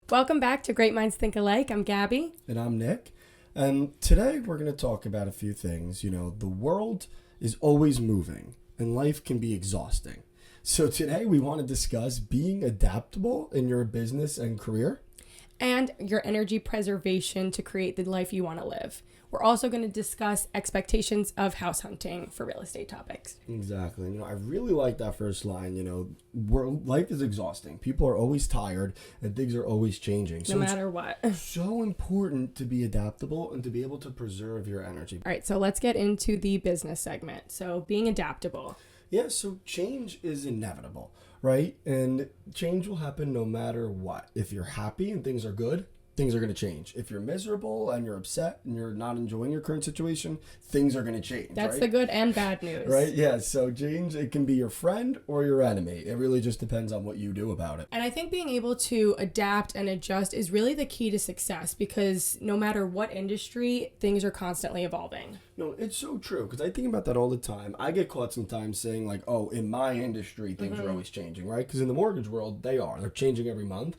Welcome back to Great Minds Think Alike. I'm Gabby. And I'm Nick. And today we're going to talk about a few things. You know, the world is always moving and life can be exhausting. So today we want to discuss being adaptable in your business and career. And your energy preservation to create the life you want to live. We're also going to discuss expectations of house hunting for real estate topics. Exactly. You know, I really like that first line. You know, life is exhausting. People are always tired and things are always changing. No matter what. So important to be adaptable and to be able to preserve your energy. All right, so let's get into the business segment. So being adaptable. Yeah, so change is inevitable, right? And change will happen no matter what. If you're happy and things are good, things are going to change. If you're miserable and you're upset and you're not enjoying your current situation, things are going to change. That's right? the good and bad news. Right? Yeah. So change, it can be your friend or your enemy. It really just depends on what you do about it. And I think being able to adapt and adjust is really the key to success because no matter what industry, things are constantly evolving. No, it's so true because I think about that all the time. I get caught sometimes saying like, oh, in my industry, things are always changing, right? Because in the mortgage world, they're changing every month.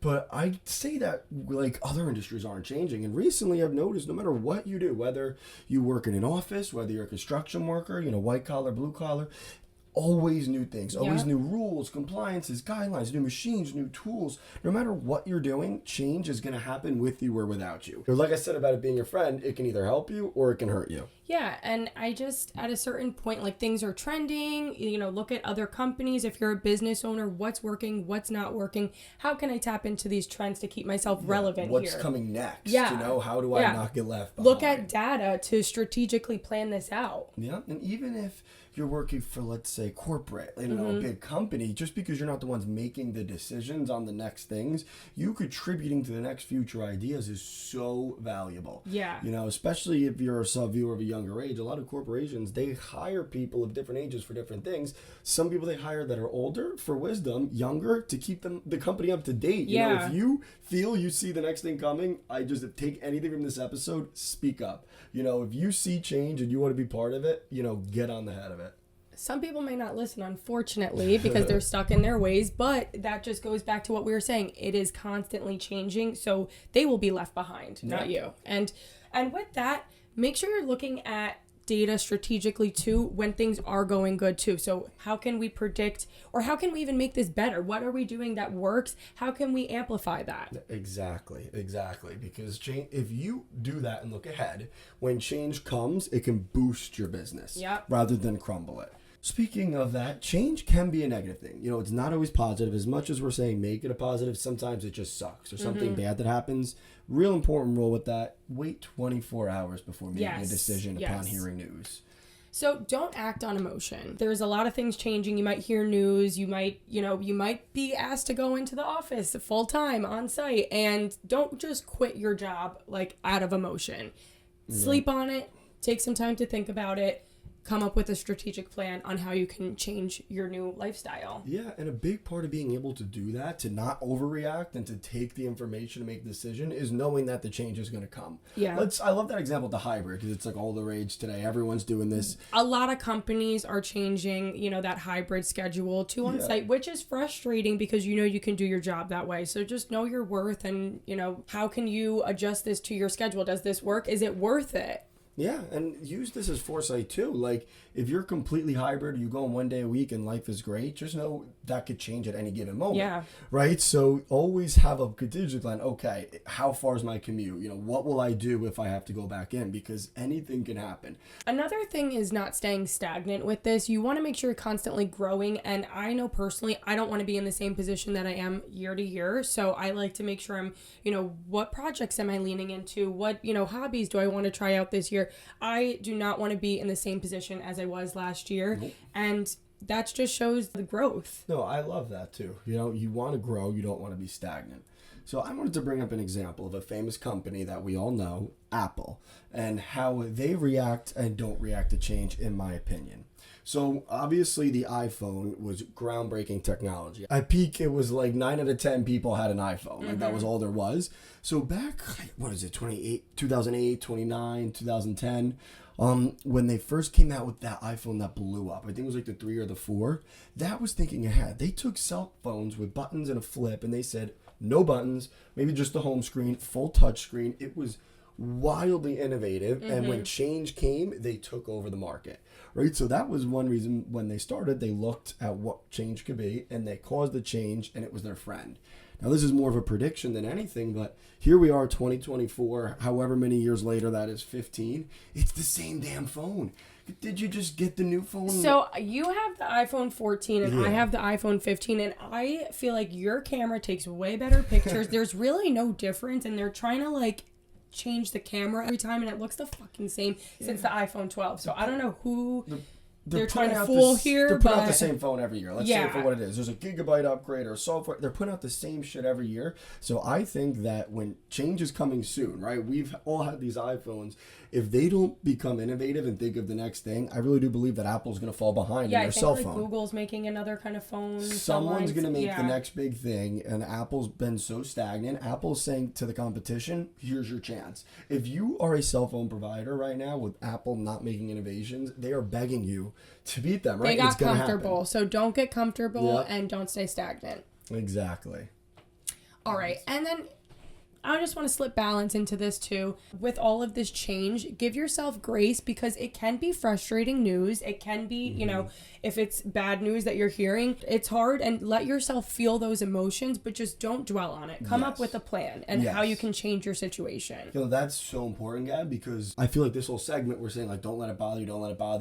But I say that like other industries aren't changing. And recently I've noticed no matter what you do, whether you work in an office, whether you're a construction worker, you know, white collar, blue collar, always new things, always new rules, compliances, guidelines, new machines, new tools. No matter what you're doing, change is going to happen with you or without you. Like I said about it being your friend, it can either help you or it can hurt you. Yeah, and I just, at a certain point, like things are trending, you know, look at other companies. If you're a business owner, what's working, what's not working? How can I tap into these trends to keep myself relevant what's here? coming next? Yeah. You know, how do I not get left behind? Look at data to strategically plan this out. Yeah, and even if you're working for, let's say, corporate, you know, a big company, just because you're not the ones making the decisions on the next things, you contributing to the next future ideas is so valuable. Yeah. You know, especially if you're a sub-viewer of a younger age, a lot of corporations, they hire people of different ages for different things. Some people they hire that are older for wisdom, younger to keep the company up to date. You know, if you feel you see the next thing coming, I just take anything from this episode, speak up. You know, if you see change and you want to be part of it, you know, get on the head of it. Some people may not listen, unfortunately, because they're stuck in their ways, but that just goes back to what we were saying. It is constantly changing, so they will be left behind, not you. And with that, make sure you're looking at data strategically too when things are going good too. So how can we predict, or how can we even make this better? What are we doing that works? How can we amplify that? Exactly. Because change, if you do that and look ahead, when change comes, it can boost your business rather than crumble it. Speaking of that, change can be a negative thing. You know, it's not always positive. As much as we're saying make it a positive, sometimes it just sucks. There's something bad that happens. Real important rule with that, wait 24 hours before making a decision upon hearing news. So don't act on emotion. There's a lot of things changing. You might hear news. You might be asked to go into the office full time on site, and don't just quit your job like out of emotion. Sleep on it. Take some time to think about it. Come up with a strategic plan on how you can change your new lifestyle. Yeah, and a big part of being able to do that, to not overreact and to take the information to make a decision, is knowing that the change is going to come. Yeah. I love that example of the hybrid because it's like all the rage today. Everyone's doing this. A lot of companies are changing, you know, that hybrid schedule to on-site, which is frustrating because you know you can do your job that way. So just know your worth and, you know, how can you adjust this to your schedule? Does this work? Is it worth it? Yeah, and use this as foresight too. Like if you're completely hybrid, you go in one day a week and life is great, just know that could change at any given moment. Yeah. Right? So always have a contingency plan. Okay, how far is my commute? You know, what will I do if I have to go back in? Because anything can happen. Another thing is not staying stagnant with this. You want to make sure you're constantly growing. And I know personally, I don't want to be in the same position that I am year to year. So I like to make sure I'm, you know, what projects am I leaning into? What, you know, hobbies do I want to try out this year? I do not want to be in the same position as I was last year. Nope. And that just shows the growth. No, I love that too. You know, you want to grow, you don't want to be stagnant. So I wanted to bring up an example of a famous company that we all know, Apple, and how they react and don't react to change, in my opinion. So obviously the iPhone was groundbreaking technology. At peak, it was like 9 out of 10 people had an iPhone. Like that was all there was. So back, what is it, 2008, 29, 2010, when they first came out with that iPhone that blew up, I think it was like the 3 or the 4, that was thinking ahead. They took cell phones with buttons and a flip and they said, no buttons, maybe just the home screen, full touch screen. It was wildly innovative, and when change came, they took over the market, right? So that was one reason when they started, they looked at what change could be, and they caused the change, and it was their friend. Now, this is more of a prediction than anything, but here we are, 2024, however many years later, that is 15, it's the same damn phone. Did you just get the new phone? So you have the iPhone 14 and I have the iPhone 15, and I feel like your camera takes way better pictures. There's really no difference, and they're trying to like change the camera every time, and it looks the fucking same since the iPhone 12. So I don't know who they're trying to fool here. They're putting out the same phone every year. Let's say it for what it is. There's a gigabyte upgrade or software. They're putting out the same shit every year. So I think that when change is coming soon, right? We've all had these iPhones. If they don't become innovative and think of the next thing, I really do believe that Apple's going to fall behind in their cell phone. Like Google's making another kind of phone. Someone's going to make the next big thing, and Apple's been so stagnant. Apple's saying to the competition, here's your chance. If you are a cell phone provider right now with Apple not making innovations, they are begging you to beat them, right? They got comfortable, so don't get comfortable and don't stay stagnant. Exactly. All right, and then I just want to slip balance into this too. With all of this change, give yourself grace, because it can be frustrating news. It can be, you know, if it's bad news that you're hearing, it's hard, and let yourself feel those emotions, but just don't dwell on it. Come up with a plan and how you can change your situation. You know, that's so important, Gab, because I feel like this whole segment we're saying, like, don't let it bother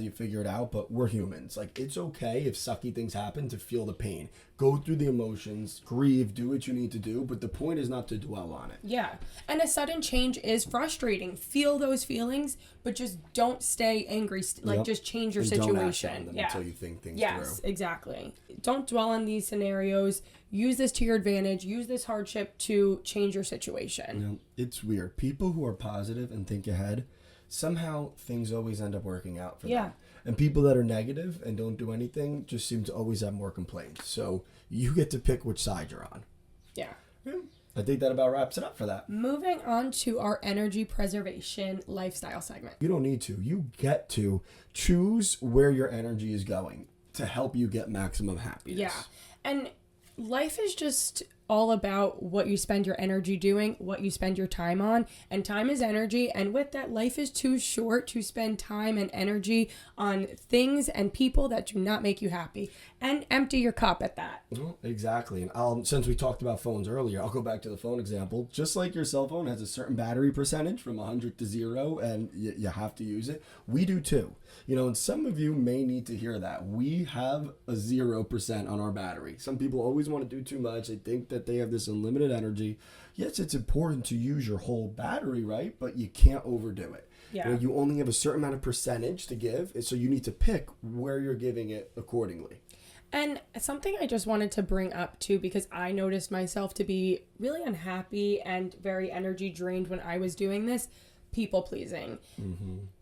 you, figure it out, but we're humans. Like, it's okay if sucky things happen to feel the pain. Go through the emotions, grieve, do what you need to do, but the point is not to dwell on it. Yeah. And a sudden change is frustrating. Feel those feelings, but just don't stay angry. Just change your situation. Don't until you think things through. Yes, exactly. Don't dwell on these scenarios. Use this to your advantage. Use this hardship to change your situation. You know, it's weird. People who are positive and think ahead, somehow things always end up working out for them. And people that are negative and don't do anything just seem to always have more complaints. So you get to pick which side you're on. Yeah. I think that about wraps it up for that. Moving on to our energy preservation lifestyle segment. You don't need to. You get to choose where your energy is going to help you get maximum happiness. Yeah. And life is just all about what you spend your energy doing, what you spend your time on, and time is energy. And with that, life is too short to spend time and energy on things and people that do not make you happy, and empty your cup at that. Well, exactly. And since we talked about phones earlier, I'll go back to the phone example. Just like your cell phone has a certain battery percentage from 100 to 0, and you have to use it, we do too. You know, and some of you may need to hear that. We have a 0% on our battery. Some people always want to do too much. They think that they have this unlimited energy. Yes, it's important to use your whole battery, right? But you can't overdo it. Yeah. You know, you only have a certain amount of percentage to give, so you need to pick where you're giving it accordingly. And something I just wanted to bring up too, because I noticed myself to be really unhappy and very energy drained when I was doing this, people pleasing.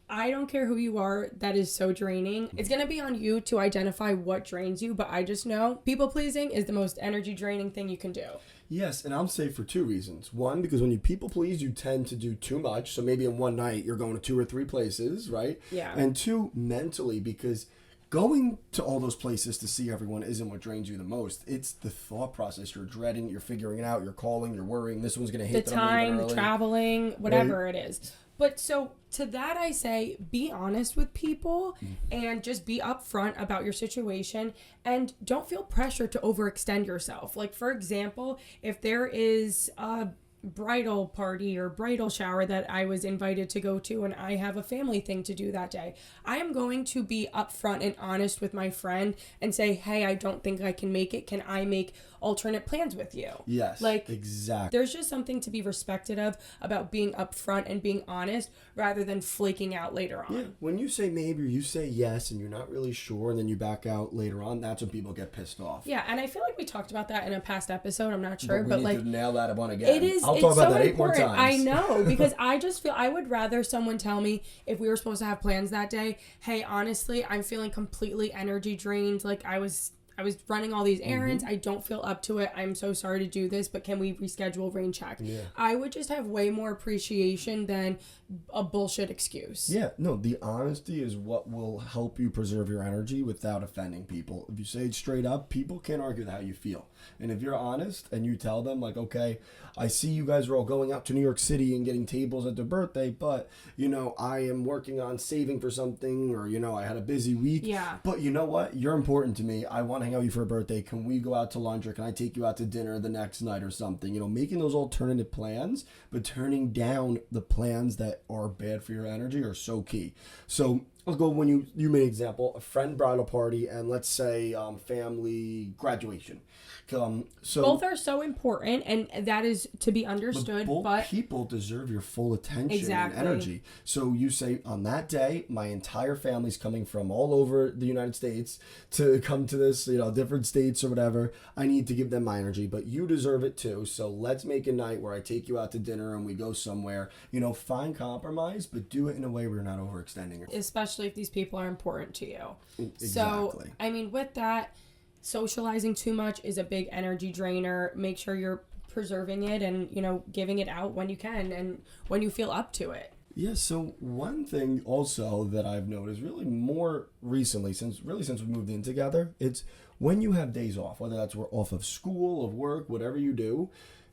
I don't care who you are, that is so draining. It's going to be on you to identify what drains you, but I just know people pleasing is the most energy draining thing you can do. Yes, and I'll say for 2 reasons. One, because when you people please, you tend to do too much. So maybe in one night, you're going to 2 or 3 places, right? Yeah. And 2, mentally, because going to all those places to see everyone isn't what drains you the most. It's the thought process. You're dreading, you're figuring it out, you're calling, you're worrying, this one's going to hit. The time, traveling, whatever it is. But so to that I say, be honest with people and just be upfront about your situation, and don't feel pressure to overextend yourself. Like, for example, if there is a bridal party or bridal shower that I was invited to go to and I have a family thing to do that day, I am going to be upfront and honest with my friend and say, hey, I don't think I can make it. Can I make alternate plans with you? Yes, like, exactly. There's just something to be respected of about being upfront and being honest rather than flaking out later on. Yeah, when you say maybe or you say yes and you're not really sure and then you back out later on, that's when people get pissed off. Yeah, and I feel like we talked about that in a past episode. I'm not sure, but like, to nail that one again. It is I'll talk about that 8 more important. times. I know, because I just feel I would rather someone tell me if we were supposed to have plans that day, hey, honestly, I'm feeling completely energy drained. Like I was running all these errands. I don't feel up to it. I'm so sorry to do this, but can we reschedule, rain check? Yeah. I would just have way more appreciation than a bullshit excuse. Yeah, no, the honesty is what will help you preserve your energy without offending people. If you say it straight up, people can't argue with how you feel. And if you're honest and you tell them, like, okay, I see you guys are all going out to New York City and getting tables at their birthday, but, you know, I am working on saving for something, or, you know, I had a busy week. Yeah. But you know what? You're important to me. I want to hang out with you for a birthday. Can we go out to lunch, or can I take you out to dinner the next night or something? You know, making those alternative plans, but turning down the plans that are bad for your energy are so key. So let's go when you made an example, a friend bridal party, and let's say family graduation. So both are so important, and that is to be understood. But people deserve your full attention and energy. So you say, on that day, my entire family's coming from all over the United States to come to this, you know, different states or whatever. I need to give them my energy, but you deserve it too. So let's make a night where I take you out to dinner and we go somewhere. You know, find compromise, but do it in a way where you're not overextending yourself. Especially if these people are important to you. Exactly. So, I mean, with that, socializing too much is a big energy drainer. Make sure you're preserving it and, you know, giving it out when you can and when you feel up to it. Yeah, so one thing also that I've noticed really more recently, since we moved in together, it's when you have days off, whether that's off of school, of work, whatever you do.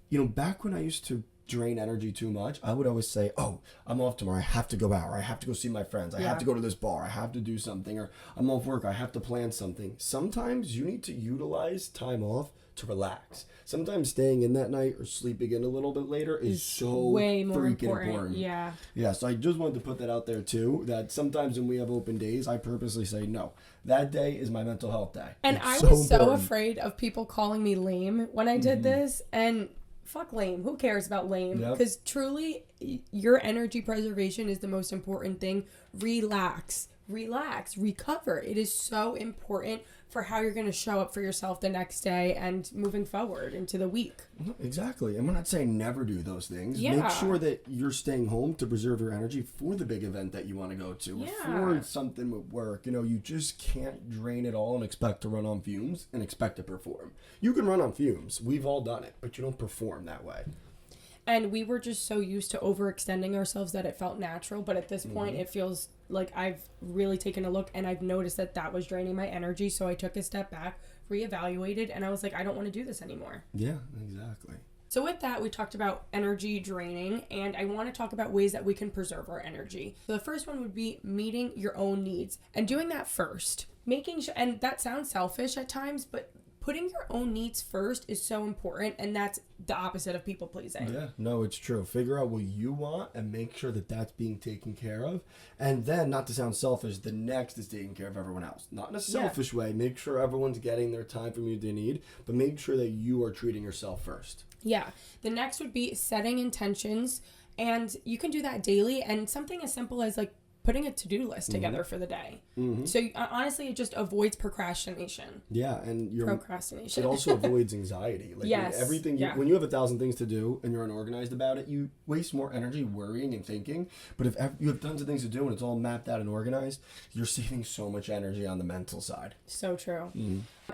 You know, back when I used to drain energy too much, I would always say, oh, I'm off tomorrow, I have to go out, or I have to go see my friends, I have to go to this bar, I have to do something, or I'm off work, I have to plan something. Sometimes you need to utilize time off to relax. Sometimes staying in that night or sleeping in a little bit later is so way more freaking important. Yeah. Yeah, so I just wanted to put that out there too, that sometimes when we have open days, I purposely say, no, that day is my mental health day. And I was so afraid of people calling me lame when I did this, and fuck lame. Who cares about lame? Because truly, your energy preservation is the most important thing. Relax, recover. It is so important for how you're going to show up for yourself the next day and moving forward into the week. Exactly. And we're not saying never do those things. Yeah. Make sure that you're staying home to preserve your energy for the big event that you want to go to, or for something with work. You know, you just can't drain it all and expect to run on fumes and expect to perform. You can run on fumes. We've all done it, but you don't perform that way. And we were just so used to overextending ourselves that it felt natural. But at this point, it feels like I've really taken a look and I've noticed that was draining my energy. So I took a step back, reevaluated, and I was like, I don't want to do this anymore. Yeah, exactly. So with that, we talked about energy draining, and I want to talk about ways that we can preserve our energy. So the first one would be meeting your own needs and doing that first. Making sure, and that sounds selfish at times, but putting your own needs first is so important, and that's the opposite of people pleasing. Yeah, no, it's true. Figure out what you want and make sure that that's being taken care of. And then, not to sound selfish, the next is taking care of everyone else. Not in a selfish way. Make sure everyone's getting their time from you they need, but make sure that you are treating yourself first. Yeah. The next would be setting intentions, and you can do that daily, and something as simple as like putting a to-do list together for the day. So honestly, it just avoids procrastination. Yeah, and procrastination. It also avoids anxiety. Like everything. When you have 1,000 things to do and you're unorganized about it, you waste more energy worrying and thinking. But if you have tons of things to do and it's all mapped out and organized, you're saving so much energy on the mental side. So true.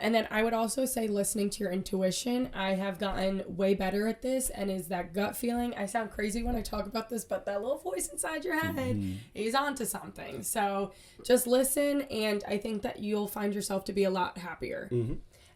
And then I would also say listening to your intuition. I have gotten way better at this, and is that gut feeling. I sound crazy when I talk about this, but that little voice inside your head is onto something. So just listen, and I think that you'll find yourself to be a lot happier.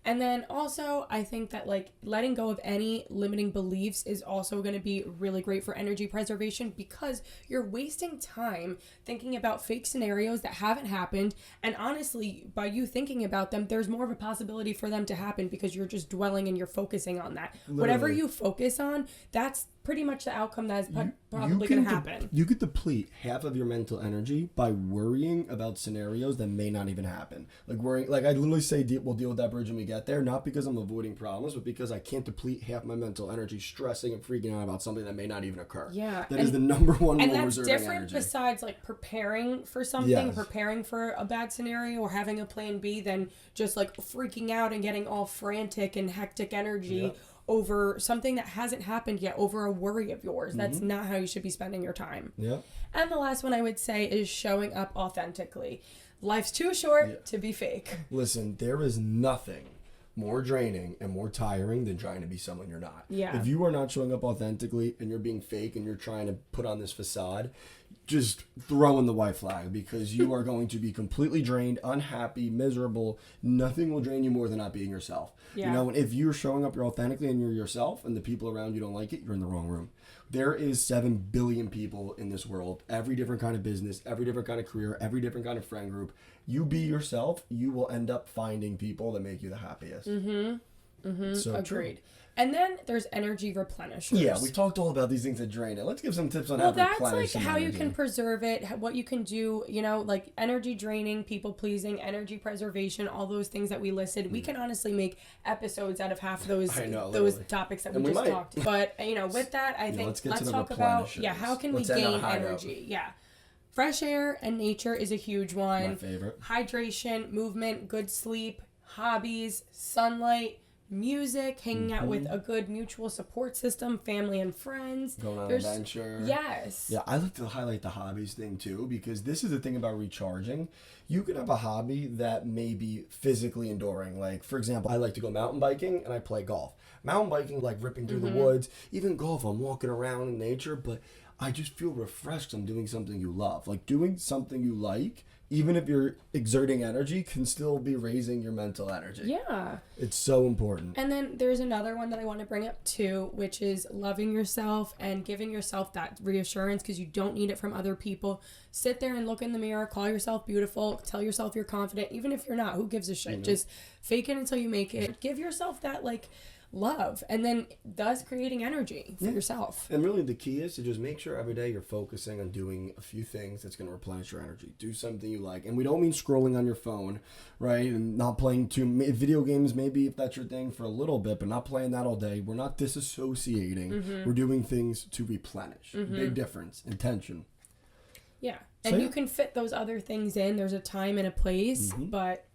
And then also, I think that like letting go of any limiting beliefs is also going to be really great for energy preservation, because you're wasting time thinking about fake scenarios that haven't happened. And honestly, by you thinking about them, there's more of a possibility for them to happen because you're just dwelling and you're focusing on that. Literally. Whatever you focus on, that's pretty much the outcome that is probably going to happen. You could deplete half of your mental energy by worrying about scenarios that may not even happen. Like worrying, like I literally say, we'll deal with that bridge when we get there, not because I'm avoiding problems, but because I can't deplete half my mental energy stressing and freaking out about something that may not even occur. Yeah. That is the number one rule. And that's different besides like preparing for something, preparing for a bad scenario or having a plan B, than just like freaking out and getting all frantic and hectic energy over something that hasn't happened yet, over a worry of yours. That's not how you should be spending your time. Yeah. And the last one I would say is showing up authentically. Life's too short to be fake. Listen, there is nothing more draining and more tiring than trying to be someone you're not. Yeah. If you are not showing up authentically and you're being fake and you're trying to put on this facade, just throw in the white flag, because you are going to be completely drained, unhappy, miserable. Nothing will drain you more than not being yourself. Yeah. You know, and if you're showing up authentically and you're yourself and the people around you don't like it, you're in the wrong room. There is 7 billion people in this world, every different kind of business, every different kind of career, every different kind of friend group. You be yourself, you will end up finding people that make you the happiest. So Agreed. true. And then there's energy replenishers. Yeah, we talked all about these things that drain it. Let's give some tips on how to that's replenish some how you energy. can preserve it, what you can do, you know, like energy draining, people pleasing, energy preservation, all those things that we listed. We can honestly make episodes out of half of those topics that we just talked. But, you know, with that, I think let's talk about, how can we gain energy? Yeah. Fresh air and nature is a huge one. My favorite. Hydration, movement, good sleep, hobbies, sunlight, music, hanging out with a good mutual support system, family and friends. Going on an adventure. Yes. Yeah, I like to highlight the hobbies thing too, because this is the thing about recharging. You can have a hobby that may be physically enduring. Like, for example, I like to go mountain biking and I play golf. Mountain biking, like ripping through the woods. Even golf, I'm walking around in nature, but I just feel refreshed. I'm doing something you love. Like, doing something you like, even if you're exerting energy, can still be raising your mental energy. Yeah. It's so important. And then there's another one that I want to bring up too, which is loving yourself and giving yourself that reassurance, because you don't need it from other people. Sit there and look in the mirror, call yourself beautiful, tell yourself you're confident, even if you're not. Who gives a shit? Just fake it until you make it. Give yourself that, like, love, and then thus creating energy for yourself. And really the key is to just make sure every day you're focusing on doing a few things that's going to replenish your energy. Do something you like. And we don't mean scrolling on your phone, right? And not playing video games, maybe if that's your thing, for a little bit, but not playing that all day. We're not disassociating. We're doing things to replenish. Big difference. Intention. Yeah. And you can fit those other things in. There's a time and a place, but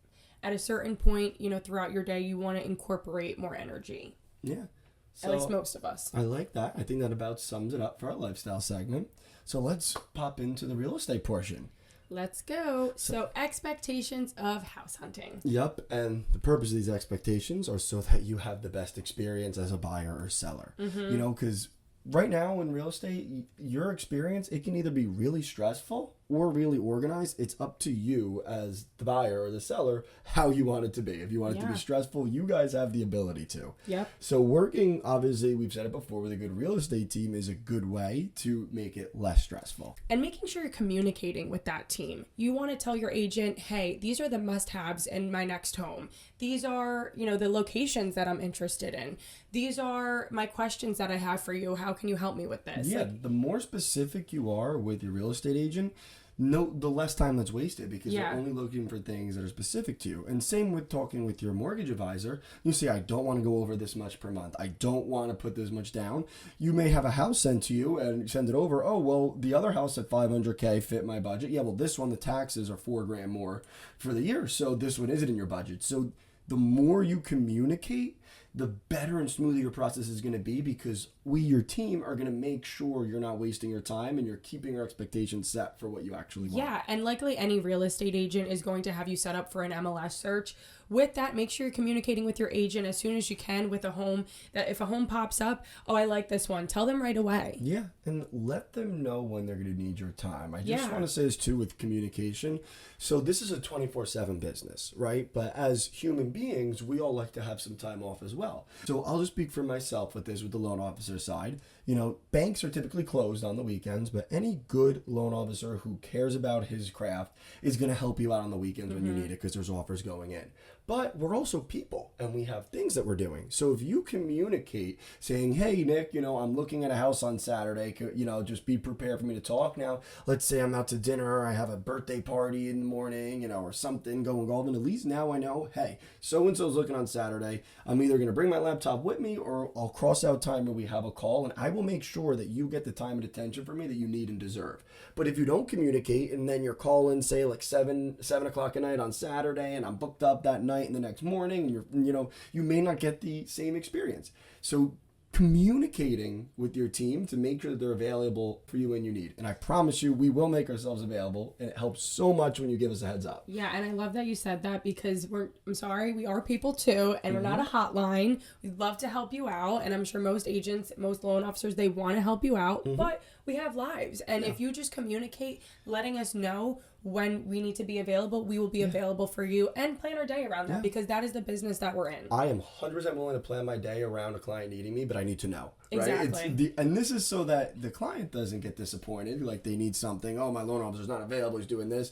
at a certain point, you know, throughout your day, you want to incorporate more energy. Yeah. So, at least most of us. I like that. I think that about sums it up for our lifestyle segment. So let's pop into the real estate portion. Let's go. So expectations of house hunting. Yep. And the purpose of these expectations are so that you have the best experience as a buyer or seller. You know, because right now in real estate, your experience, it can either be really stressful or really organized. It's up to you as the buyer or the seller how you want it to be. If you want it to be stressful, you guys have the ability to. Yep. So working, obviously, we've said it before, with a good real estate team is a good way to make it less stressful. And making sure you're communicating with that team. You want to tell your agent, hey, these are the must-haves in my next home. These are, you know, the locations that I'm interested in. These are my questions that I have for you. How can you help me with this? Yeah, the more specific you are with your real estate agent, the less time that's wasted, because they're only looking for things that are specific to you. And same with talking with your mortgage advisor. You say, I don't want to go over this much per month. I don't want to put this much down. You may have a house sent to you and send it over. Oh, well, the other house at $500K fit my budget. Yeah, well, this one, the taxes are $4,000 more for the year. So this one isn't in your budget. So the more you communicate, the better and smoother your process is going to be, because we, your team, are going to make sure you're not wasting your time and you're keeping your expectations set for what you actually want. Yeah, and likely any real estate agent is going to have you set up for an MLS search. With that, make sure you're communicating with your agent as soon as you can with a home, that if a home pops up, oh, I like this one, tell them right away. Yeah, and let them know when they're going to need your time. I just want to say this too with communication. So this is a 24/7 business, right? But as human beings, we all like to have some time off as well. So I'll just speak for myself with this, with the loan officer side. You know, banks are typically closed on the weekends, but any good loan officer who cares about his craft is going to help you out on the weekends when you need it, because there's offers going in. But we're also people, and we have things that we're doing. So if you communicate saying, hey, Nick, you know, I'm looking at a house on Saturday, you know, just be prepared for me to talk. Now, let's say I'm out to dinner, I have a birthday party in the morning, you know, or something going golfing. At least now I know, hey, so-and-so's looking on Saturday. I'm either going to bring my laptop with me, or I'll cross out time when we have a call, and I will make sure that you get the time and attention from me that you need and deserve. But if you don't communicate, and then you're calling, say, like 7 o'clock at night on Saturday, and I'm booked up that night, night and the next morning, and you may not get the same experience. So communicating with your team to make sure that they're available for you when you need. And I promise you, we will make ourselves available, and it helps so much when you give us a heads up. Yeah, and I love that you said that, because we are people too, and we're not a hotline. We'd love to help you out, and I'm sure most agents, most loan officers, they want to help you out, but we have lives. And if you just communicate, letting us know when we need to be available, we will be available for you, and plan our day around that, because that is the business that we're in. I am 100% willing to plan my day around a client needing me, but I need to know. Right? Exactly. And this is so that the client doesn't get disappointed, like they need something. Oh, my loan officer's not available, he's doing this.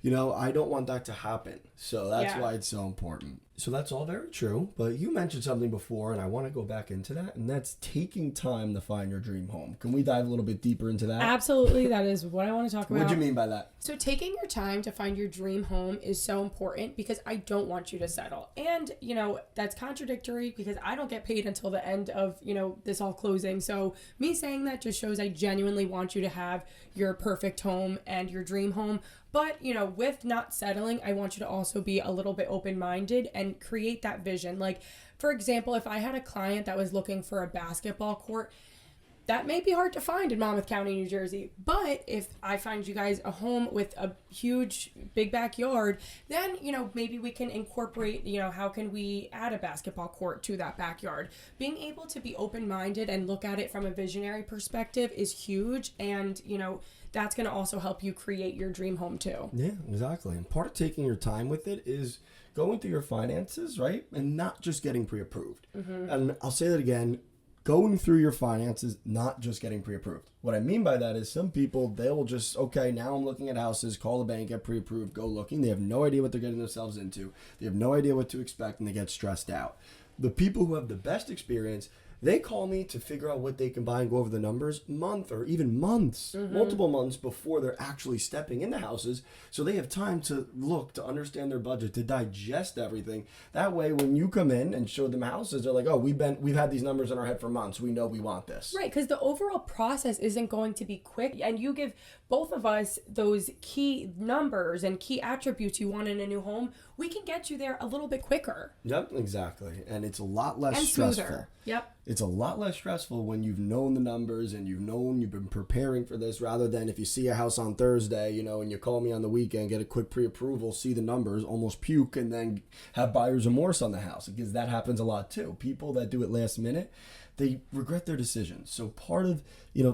I don't want that to happen. So that's why it's so important. So that's all very true. But you mentioned something before, and I want to go back into that, and that's taking time to find your dream home. Can we dive a little bit deeper into that? Absolutely. That is what I want to talk about. What do you mean by that? So taking your time to find your dream home is so important, because I don't want you to settle. And, that's contradictory, because I don't get paid until the end of, this all closing. So me saying that just shows I genuinely want you to have your perfect home and your dream home. But, with not settling, I want you to also be a little bit open-minded and create that vision. Like, for example, if I had a client that was looking for a basketball court, that may be hard to find in Monmouth County, New Jersey. But if I find you guys a home with a huge, big backyard, then, maybe we can incorporate, how can we add a basketball court to that backyard? Being able to be open-minded and look at it from a visionary perspective is huge. And, that's going to also help you create your dream home too. Yeah, exactly. And part of taking your time with it is going through your finances, right? And not just getting pre-approved. And I'll say that again, going through your finances, not just getting pre-approved. What I mean by that is some people, they'll just, okay, now I'm looking at houses, call the bank, get pre-approved, go looking. They have no idea what they're getting themselves into. They have no idea what to expect, and they get stressed out. The people who have the best experience, they call me to figure out what they can buy and go over the numbers month or even months, multiple months before they're actually stepping into houses. So they have time to look, to understand their budget, to digest everything. That way, when you come in and show them houses, they're like, oh, we've had these numbers in our head for months. We know we want this. Right, because the overall process isn't going to be quick. And you give both of us those key numbers and key attributes you want in a new home. We can get you there a little bit quicker. Yep, exactly. And it's a lot less and stressful. Smoother. Yep. It's a lot less stressful when you've known the numbers and you've been preparing for this, rather than if you see a house on Thursday, and you call me on the weekend, get a quick pre-approval, see the numbers, almost puke, and then have buyer's remorse on the house, because that happens a lot too. People that do it last minute, they regret their decisions. So part of,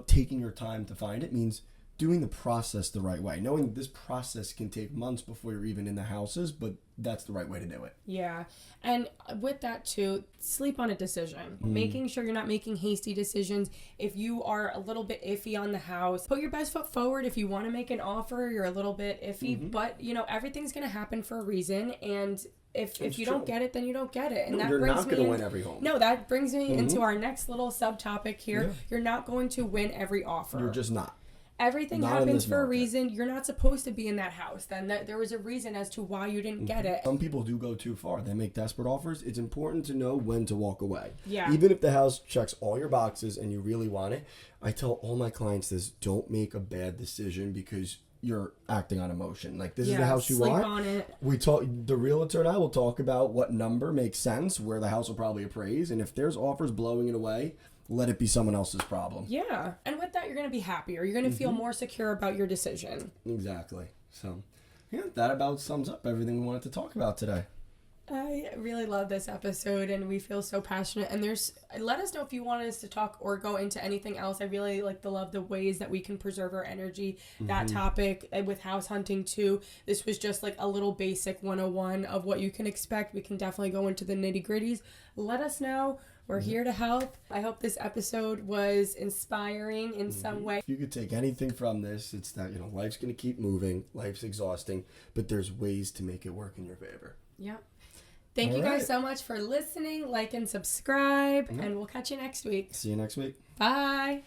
taking your time to find it means doing the process the right way, knowing that this process can take months before you're even in the houses, but that's the right way to do it. Yeah. And with that too, sleep on a decision. Making sure you're not making hasty decisions. If you are a little bit iffy on the house, put your best foot forward. If you want to make an offer, you're a little bit iffy, but everything's going to happen for a reason. And if you don't get it, then you don't get it. And no, that you're brings not going to win every home. No, that brings me into our next little subtopic here. Yeah. You're not going to win every offer. You're just not. Everything happens for a reason. You're not supposed to be in that house. Then there was a reason as to why you didn't get it. Some people do go too far. They make desperate offers. It's important to know when to walk away. Yeah. Even if the house checks all your boxes and you really want it, I tell all my clients this: don't make a bad decision because you're acting on emotion. Like, this is the house you want. Sleep on it. The realtor and I will talk about what number makes sense, where the house will probably appraise, and if there's offers blowing it away, let it be someone else's problem. Yeah. And with that, you're going to be happier. You're going to feel more secure about your decision. Exactly. So, yeah, that about sums up everything we wanted to talk about today. I really love this episode, and we feel so passionate. And let us know if you want us to talk or go into anything else. I really love the ways that we can preserve our energy. That topic with house hunting too. This was just like a little basic 101 of what you can expect. We can definitely go into the nitty gritties. Let us know. We're here to help. I hope this episode was inspiring in some way. If you could take anything from this, it's that, life's going to keep moving. Life's exhausting, but there's ways to make it work in your favor. Yep. Thank you guys so much for listening. Like and subscribe, and we'll catch you next week. See you next week. Bye.